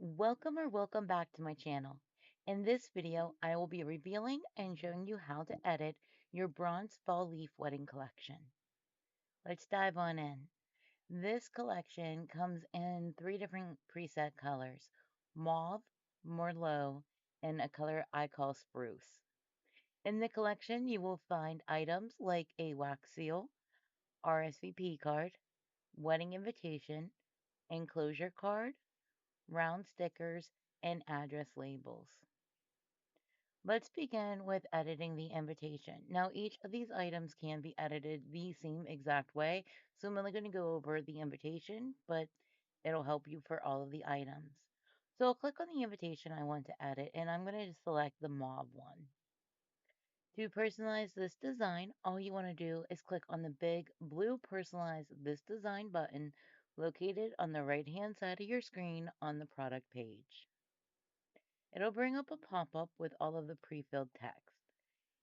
Welcome back to my channel. In this video, I will be revealing and showing you how to edit your bronze fall leaf wedding collection. Let's dive on in. This collection comes in 3 different preset colors: mauve, merlot, and a color I call spruce. In the collection, you will find items like a wax seal, RSVP card, wedding invitation, enclosure card, round stickers, and address labels. Let's begin with editing the invitation. Now, each of these items can be edited the same exact way, so I'm only going to go over the invitation, but it'll help you for all of the items. So I'll click on the invitation I want to edit, and I'm going to select the mauve one. To personalize this design, all you want to do is click on the big blue Personalize This Design button located on the right-hand side of your screen on the product page. It'll bring up a pop-up with all of the pre-filled text.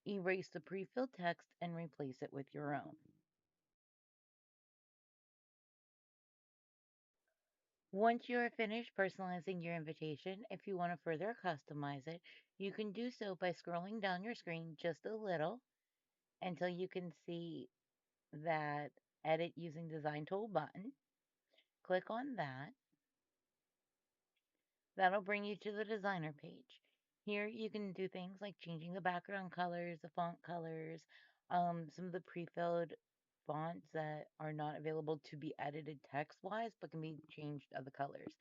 Erase the pre-filled text and replace it with your own. Once you are finished personalizing your invitation, if you want to further customize it, you can do so by scrolling down your screen just a little until you can see that Edit Using Design Tool button. Click on that. That'll bring you to the designer page. Here you can do things like changing the background colors, the font colors, some of the pre-filled fonts that are not available to be edited text-wise, but can be changed other colors.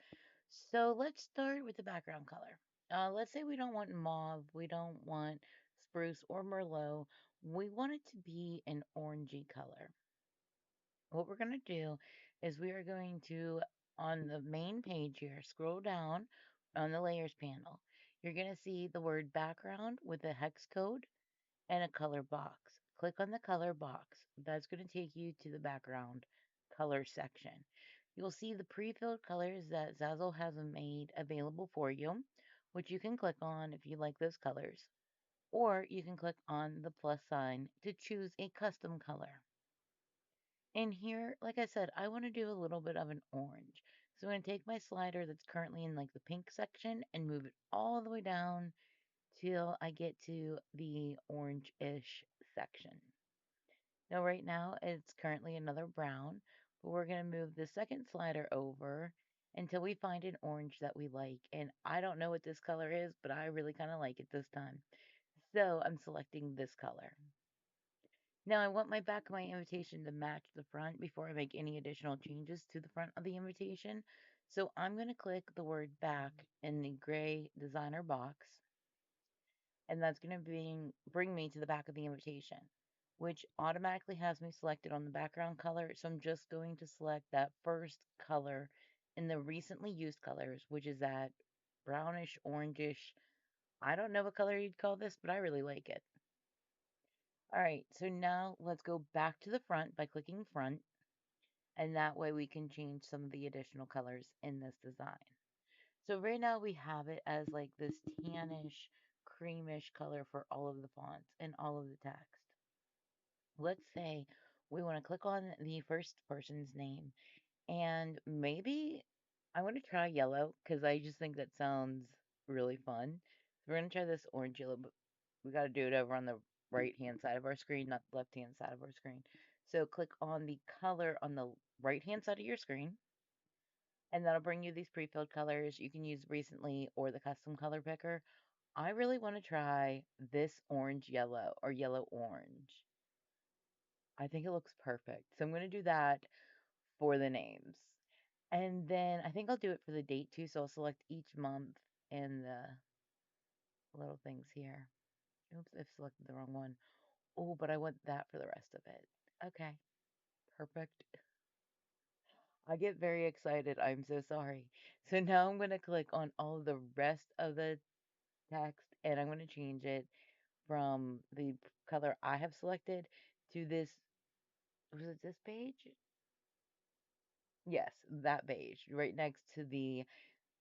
So let's start with the background color. Let's say we don't want mauve, we don't want spruce or merlot. We want it to be an orangey color. What we're going to do is we are going to, on the main page here, scroll down on the layers panel. You're going to see the word background with a hex code and a color box. Click on the color box. That's going to take you to the background color section. You'll see the pre-filled colors that Zazzle has made available for you, which you can click on if you like those colors. Or you can click on the plus sign to choose a custom color. And here, like I said, I want to do a little bit of an orange. So I'm going to take my slider that's currently in like the pink section and move it all the way down till I get to the orange-ish section. Now right now it's currently another brown, but we're going to move the second slider over until we find an orange that we like. And I don't know what this color is, but I really kind of like it this time. So I'm selecting this color. Now I want my back of my invitation to match the front before I make any additional changes to the front of the invitation. So I'm going to click the word back in the gray designer box, and that's going to bring me to the back of the invitation, which automatically has me selected on the background color. So I'm just going to select that first color in the recently used colors, which is that brownish, orangish. I don't know what color you'd call this, but I really like it. All right, so now let's go back to the front by clicking front, and that way we can change some of the additional colors in this design. So right now we have it as like this tannish, creamish color for all of the fonts and all of the text. Let's say we want to click on the first person's name, and maybe I want to try yellow because I just think that sounds really fun. So we're going to try this orange yellow, but we got to do it over on the right-hand side of our screen, not the left-hand side of our screen. So click on the color on the right-hand side of your screen, and that'll bring you these pre-filled colors. You can use recently or the custom color picker. I really want to try this orange yellow or yellow orange. I think it looks perfect. So I'm going to do that for the names. And then I think I'll do it for the date too. So I'll select each month and the little things here. Oops, I've selected the wrong one. Oh, but I want that for the rest of it. Okay, perfect. I get very excited. I'm so sorry. So now I'm going to click on all of the rest of the text and I'm going to change it from the color I have selected to this. Was it this page? Yes, that beige right next to the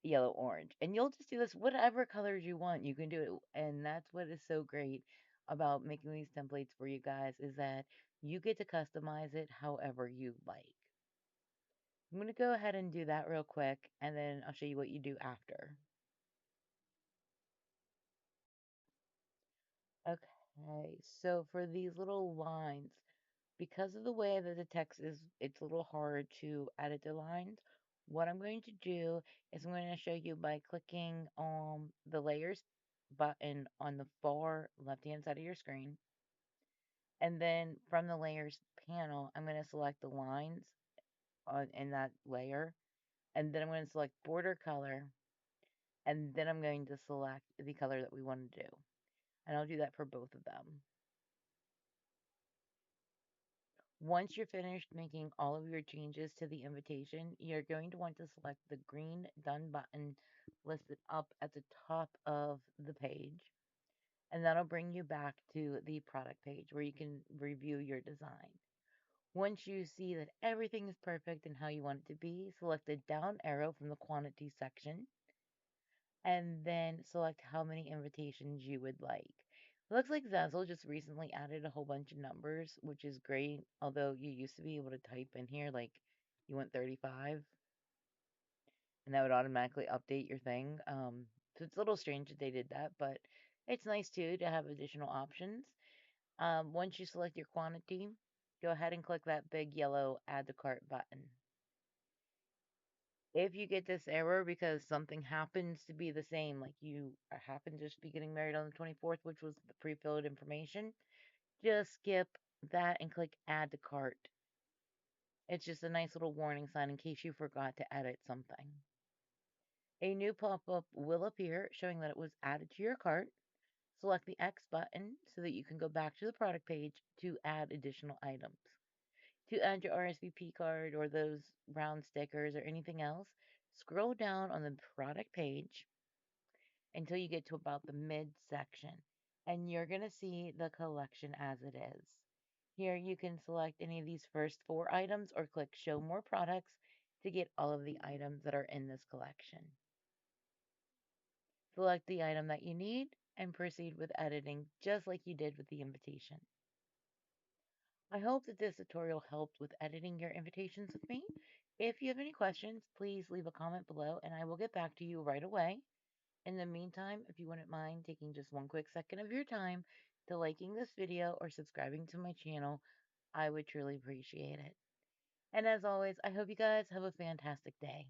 yellow orange. And you'll just do this whatever colors you want. You can do it. And that's what is so great about making these templates for you guys is that you get to customize it however you like. I'm going to go ahead and do that real quick, and then I'll show you what you do after. Okay, so for these little lines, because of the way that the text is, it's a little hard to edit the lines. What I'm going to do is I'm going to show you by clicking on the layers button on the far left-hand side of your screen. And then from the layers panel, I'm going to select the lines in that layer. And then I'm going to select border color. And then I'm going to select the color that we want to do. And I'll do that for both of them. Once you're finished making all of your changes to the invitation, you're going to want to select the green Done button listed up at the top of the page, and that'll bring you back to the product page where you can review your design. Once you see that everything is perfect and how you want it to be, select the down arrow from the quantity section and then select how many invitations you would like. It looks like Zazzle just recently added a whole bunch of numbers, which is great. Although you used to be able to type in here like you want 35, and that would automatically update your thing. So it's a little strange that they did that, but it's nice too to have additional options. Once you select your quantity, go ahead and click that big yellow Add to Cart button. If you get this error because something happens to be the same, like you happen to just be getting married on the 24th, which was the pre-filled information, just skip that and click Add to Cart. It's just a nice little warning sign in case you forgot to edit something. A new pop-up will appear showing that it was added to your cart. Select the X button so that you can go back to the product page to add additional items. To add your RSVP card or those round stickers or anything else, scroll down on the product page until you get to about the mid section, and you're going to see the collection as it is. Here you can select any of these first 4 items or click Show More Products to get all of the items that are in this collection. Select the item that you need and proceed with editing just like you did with the invitation. I hope that this tutorial helped with editing your invitations with me. If you have any questions, please leave a comment below and I will get back to you right away. In the meantime, if you wouldn't mind taking just one quick second of your time to liking this video or subscribing to my channel, I would truly appreciate it. And as always, I hope you guys have a fantastic day.